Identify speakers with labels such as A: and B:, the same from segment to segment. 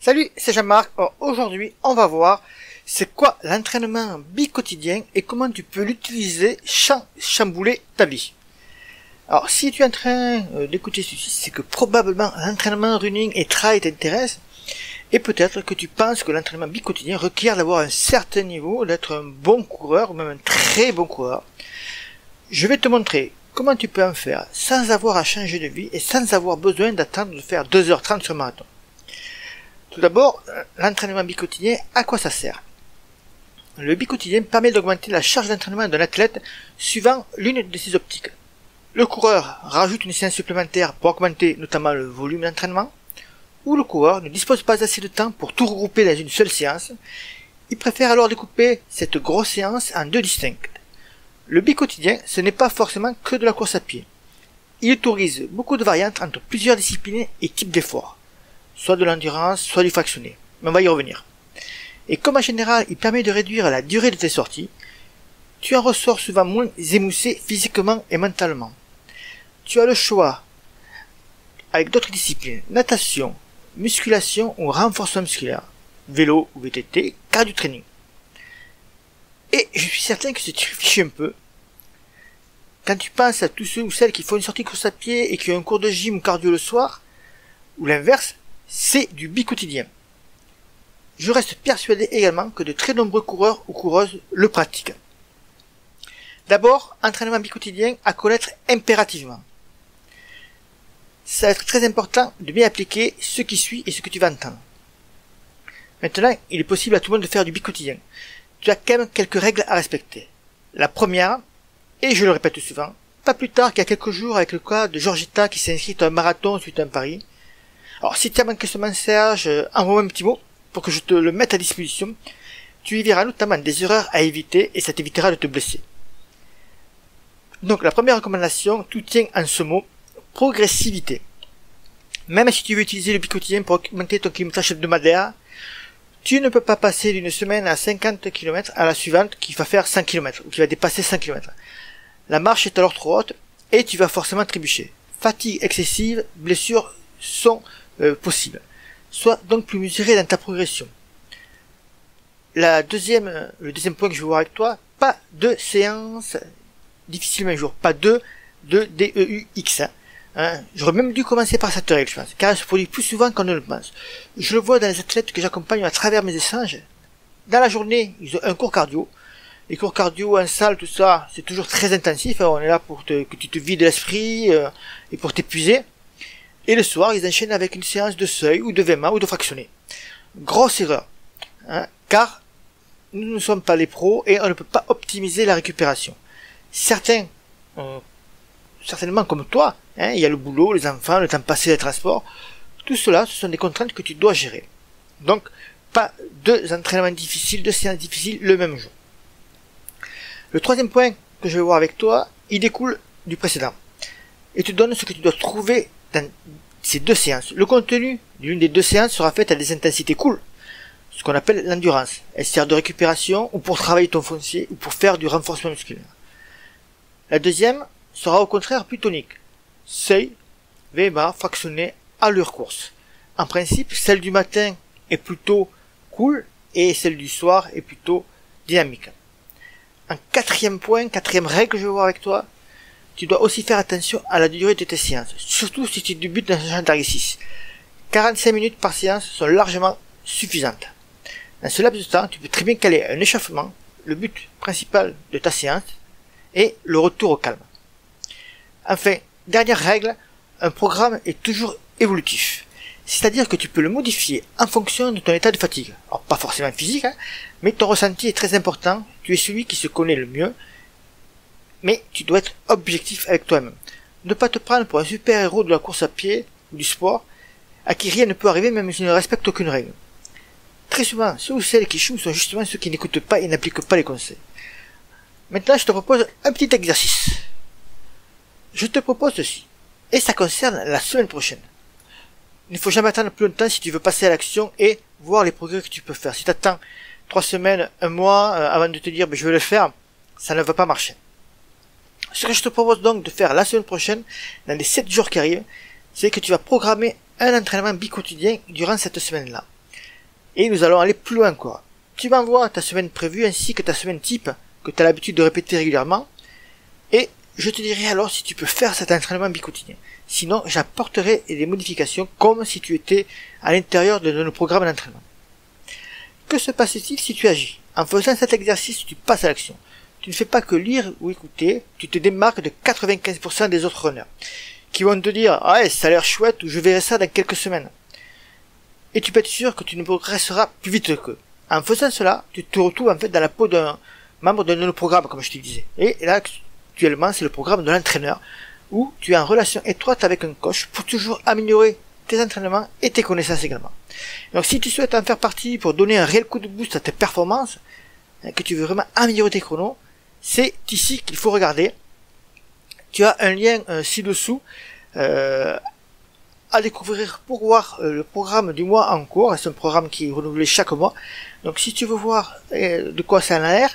A: Salut, c'est Jean-Marc. Aujourd'hui, on va voir c'est quoi l'entraînement bi-quotidien et comment tu peux l'utiliser sans chambouler ta vie. Alors, si tu es en train d'écouter ceci, c'est que probablement l'entraînement running et trail t'intéresse et peut-être que tu penses que l'entraînement bi-quotidien requiert d'avoir un certain niveau, d'être un bon coureur ou même un très bon coureur. Je vais te montrer comment tu peux en faire sans avoir à changer de vie et sans avoir besoin d'attendre de faire 2h30 sur marathon. Tout d'abord, l'entraînement bi-quotidien, à quoi ça sert? Le bi-quotidien permet d'augmenter la charge d'entraînement d'un athlète suivant l'une de ses optiques. Le coureur rajoute une séance supplémentaire pour augmenter notamment le volume d'entraînement, ou le coureur ne dispose pas assez de temps pour tout regrouper dans une seule séance. Il préfère alors découper cette grosse séance en deux distinctes. Le bi-quotidien, ce n'est pas forcément que de la course à pied. Il autorise beaucoup de variantes entre plusieurs disciplines et types d'efforts, soit de l'endurance, soit du fractionné. Mais on va y revenir. Et comme en général, il permet de réduire la durée de tes sorties, tu en ressors souvent moins émoussé physiquement et mentalement. Tu as le choix avec d'autres disciplines, natation, musculation ou renforcement musculaire, vélo ou VTT, cardio training. Et je suis certain que si tu réfléchis un peu, quand tu penses à tous ceux ou celles qui font une sortie course à pied et qui ont un cours de gym ou cardio le soir, ou l'inverse, c'est du bi-quotidien. Je reste persuadé également que de très nombreux coureurs ou coureuses le pratiquent. D'abord, entraînement bi-quotidien à connaître impérativement. Ça va être très important de bien appliquer ce qui suit et ce que tu vas entendre. Maintenant, il est possible à tout le monde de faire du bi-quotidien. Tu as quand même quelques règles à respecter. La première, et je le répète souvent, pas plus tard qu'il y a quelques jours avec le cas de Georgita qui s'est inscrite à un marathon suite à un pari. Alors si tu as manqué ce message, envoie-moi un petit mot pour que je te le mette à disposition. Tu y verras notamment des erreurs à éviter et ça t'évitera de te blesser. Donc la première recommandation, tout tient en ce mot, progressivité. Même si tu veux utiliser le bi-quotidien pour augmenter ton kilométrage hebdomadaire, tu ne peux pas passer d'une semaine à 50 km à la suivante qui va faire 100 km ou qui va dépasser 100 km. La marche est alors trop haute et tu vas forcément trébucher. Fatigue excessive, blessures sont possibles. Sois donc plus mesuré dans ta progression. Le deuxième point que je vais voir avec toi, pas de séance difficile un jour, pas de DEUX. J'aurais même dû commencer par cette règle, je pense, car elle se produit plus souvent qu'on ne le pense. Je le vois dans les athlètes que j'accompagne à travers mes échanges. Dans la journée, ils ont un cours cardio. Les cours cardio en salle, tout ça, c'est toujours très intensif. On est là pour que tu te vides l'esprit et pour t'épuiser. Et le soir, ils enchaînent avec une séance de seuil ou de VMA ou de fractionné. Grosse erreur, car nous ne sommes pas les pros et on ne peut pas optimiser la récupération. Certains, certainement comme toi, il y a le boulot, les enfants, le temps passé, les transports. Tout cela, ce sont des contraintes que tu dois gérer. Donc, pas deux entraînements difficiles, deux séances difficiles le même jour. Le troisième point que je vais voir avec toi, il découle du précédent. Et te donne ce que tu dois trouver dans ces deux séances. Le contenu d'une des deux séances sera fait à des intensités cool, ce qu'on appelle l'endurance. Elle sert de récupération ou pour travailler ton foncier ou pour faire du renforcement musculaire. La deuxième sera au contraire plus tonique. Seuil, VMA, fractionné, allure course. En principe, celle du matin est plutôt cool et celle du soir est plutôt dynamique. En quatrième point, quatrième règle que je vais voir avec toi, tu dois aussi faire attention à la durée de tes séances, surtout si tu débutes dans un genre d'exercice. 45 minutes par séance sont largement suffisantes. Dans ce laps de temps, tu peux très bien caler un échauffement, le but principal de ta séance, et le retour au calme. Enfin, dernière règle, un programme est toujours évolutif. C'est-à-dire que tu peux le modifier en fonction de ton état de fatigue. Alors pas forcément physique, mais ton ressenti est très important, tu es celui qui se connaît le mieux, mais tu dois être objectif avec toi-même. Ne pas te prendre pour un super-héros de la course à pied ou du sport, à qui rien ne peut arriver même si tu ne respectes aucune règle. Très souvent, ceux ou celles qui échouent sont justement ceux qui n'écoutent pas et n'appliquent pas les conseils. Maintenant, je te propose un petit exercice. Je te propose ceci, et ça concerne la semaine prochaine. Il ne faut jamais attendre plus longtemps si tu veux passer à l'action et voir les progrès que tu peux faire. Si tu attends 3 semaines, 1 mois, avant de te dire je vais le faire, ça ne va pas marcher. Ce que je te propose donc de faire la semaine prochaine, dans les 7 jours qui arrivent, c'est que tu vas programmer un entraînement bi-quotidien durant cette semaine-là. Et nous allons aller plus loin encore. Tu m'envoies ta semaine prévue ainsi que ta semaine type que tu as l'habitude de répéter régulièrement. Et je te dirai alors si tu peux faire cet entraînement bi-quotidien. Sinon, j'apporterai des modifications comme si tu étais à l'intérieur de nos programmes d'entraînement. Que se passe-t-il si tu agis? En faisant cet exercice, tu passes à l'action. Tu ne fais pas que lire ou écouter, tu te démarques de 95% des autres runners, qui vont te dire « Ah ouais, ça a l'air chouette » ou « Je verrai ça dans quelques semaines ». Et tu peux être sûr que tu ne progresseras plus vite qu'eux. En faisant cela, tu te retrouves en fait dans la peau d'un membre de nos programmes, comme je te disais. Et là, actuellement, c'est le programme de l'entraîneur, où tu es en relation étroite avec un coach pour toujours améliorer tes entraînements et tes connaissances également. Donc si tu souhaites en faire partie pour donner un réel coup de boost à tes performances, que tu veux vraiment améliorer tes chronos, c'est ici qu'il faut regarder. Tu as un lien ci-dessous à découvrir pour voir le programme du mois en cours. C'est un programme qui est renouvelé chaque mois. Donc si tu veux voir de quoi ça a l'air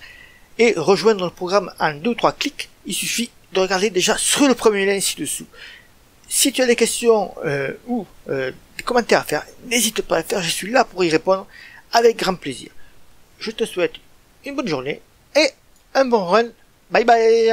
A: et rejoindre le programme en 2 ou 3 clics, il suffit de regarder déjà sur le premier lien ci-dessous. Si tu as des questions ou des commentaires à faire, n'hésite pas à le faire, je suis là pour y répondre avec grand plaisir. Je te souhaite une bonne journée et un bon run. Bye bye.